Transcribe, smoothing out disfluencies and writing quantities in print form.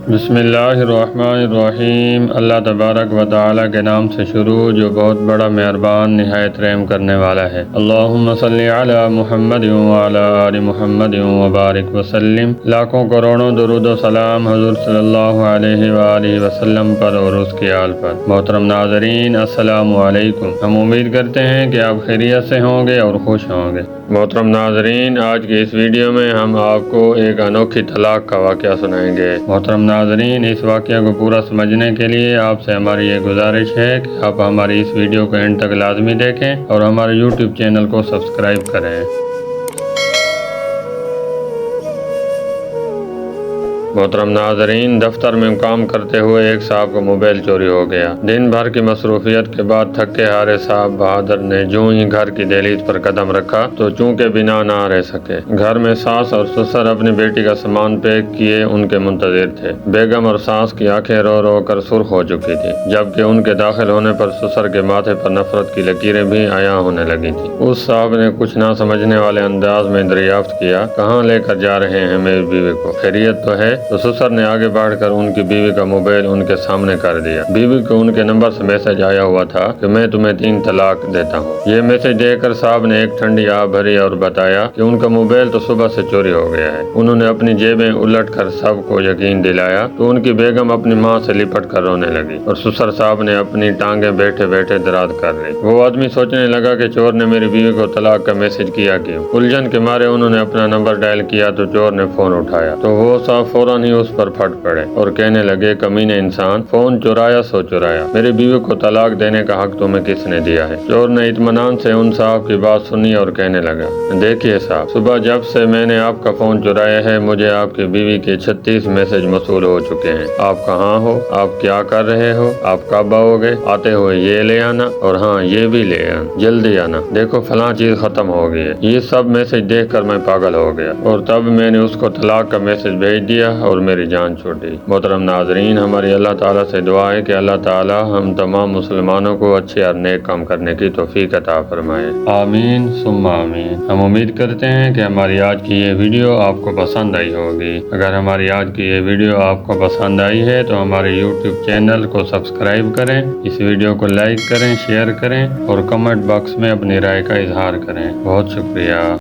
بسم اللہ الرحمن الرحیم۔ اللہ تبارک و تعالی کے نام سے شروع جو بہت بڑا مہربان نہایت رحم کرنے والا ہے۔ اللہم صلی علی محمد وعلی آل محمد وبارک وسلم۔ لاکھوں کروڑوں درود و سلام حضور صلی اللہ علیہ وآلہ وسلم پر اور اس کی آل پر۔ محترم ناظرین، السلام علیکم۔ ہم امید کرتے ہیں کہ آپ خیریت سے ہوں گے اور خوش ہوں گے۔ محترم ناظرین، آج کی اس ویڈیو میں ہم آپ کو ایک انوکھی طلاق کا واقعہ سنائیں گے۔ محترم ناظرین، اس واقعہ کو پورا سمجھنے کے لیے آپ سے ہماری یہ گزارش ہے کہ آپ ہماری اس ویڈیو کو اینڈ تک لازمی دیکھیں اور ہمارے یوٹیوب چینل کو سبسکرائب کریں۔ محترم ناظرین، دفتر میں کام کرتے ہوئے ایک صاحب کو موبائل چوری ہو گیا۔ دن بھر کی مصروفیت کے بعد تھکے ہارے صاحب بہادر نے جو ہی گھر کی دہلیز پر قدم رکھا تو چونکہ بنا نہ رہ سکے۔ گھر میں ساس اور سسر اپنی بیٹی کا سامان پیک کیے ان کے منتظر تھے۔ بیگم اور ساس کی آنکھیں رو رو کر سرخ ہو چکی تھی، جبکہ ان کے داخل ہونے پر سسر کے ماتھے پر نفرت کی لکیریں بھی عیاں ہونے لگی تھیں۔ اس صاحب نے کچھ نہ سمجھنے والے انداز میں دریافت کیا، کہاں لے کر جا رہے ہیں میری بیوی کو؟ خیریت تو ہے؟ تو سسر نے آگے بڑھ کر ان کی بیوی کا موبائل ان کے سامنے کر دیا۔ بیوی کو ان کے نمبر سے میسج آیا ہوا تھا کہ میں تمہیں 3 طلاق دیتا ہوں۔ یہ میسج دیکھ کر صاحب نے ایک ٹھنڈی آہ بھری اور بتایا کہ ان کا موبائل تو صبح سے چوری ہو گیا ہے۔ انہوں نے اپنی جیبیں الٹ کر سب کو یقین دلایا تو ان کی بیگم اپنی ماں سے لپٹ کر رونے لگی اور سسر صاحب نے اپنی ٹانگیں بیٹھے بیٹھے دراز کر لی۔ وہ آدمی سوچنے لگا کہ چور نے میری بیوی کو طلاق کا میسج کیا کیوں؟ الجھن کے مارے انہوں نے اپنا نمبر ڈائل کیا تو چور نے فون اٹھایا تو وہ صاحب فوراً ہی اس پر پھٹ پڑے اور کہنے لگے، کمینے انسان، فون چورایا سو چورایا، میری بیوی کو طلاق دینے کا حق تمہیں کس نے دیا ہے؟ چور نے اطمینان سے ان صاحب کی بات سنی اور کہنے لگا، دیکھیے صاحب، صبح جب سے میں نے آپ کا فون چورایا ہے مجھے آپ کی بیوی کے 36 میسج موصول ہو چکے ہیں۔ آپ کہاں ہو؟ آپ کیا کر رہے ہو؟ آپ کب آؤ گے؟ آتے ہوئے یہ لے آنا اور ہاں یہ بھی لے آنا، جلدی آنا، دیکھو فلاں چیز ختم ہو گئی ہے۔ یہ سب میسج دیکھ کر میں پاگل ہو گیا اور تب میں نے اس کو طلاق کا میسج بھیج دیا اور میری جان چھوٹی۔ محترم ناظرین، ہماری اللہ تعالیٰ سے دعا ہے کہ اللہ تعالیٰ ہم تمام مسلمانوں کو اچھے اور نیک کام کرنے کی توفیق عطا فرمائے۔ آمین ثم آمین۔ ہم امید کرتے ہیں کہ ہماری آج کی یہ ویڈیو آپ کو پسند آئی ہوگی۔ اگر ہماری آج کی یہ ویڈیو آپ کو پسند آئی ہے تو ہمارے یوٹیوب چینل کو سبسکرائب کریں، اس ویڈیو کو لائک کریں، شیئر کریں اور کمنٹ باکس میں اپنی رائے کا اظہار کریں۔ بہت شکریہ۔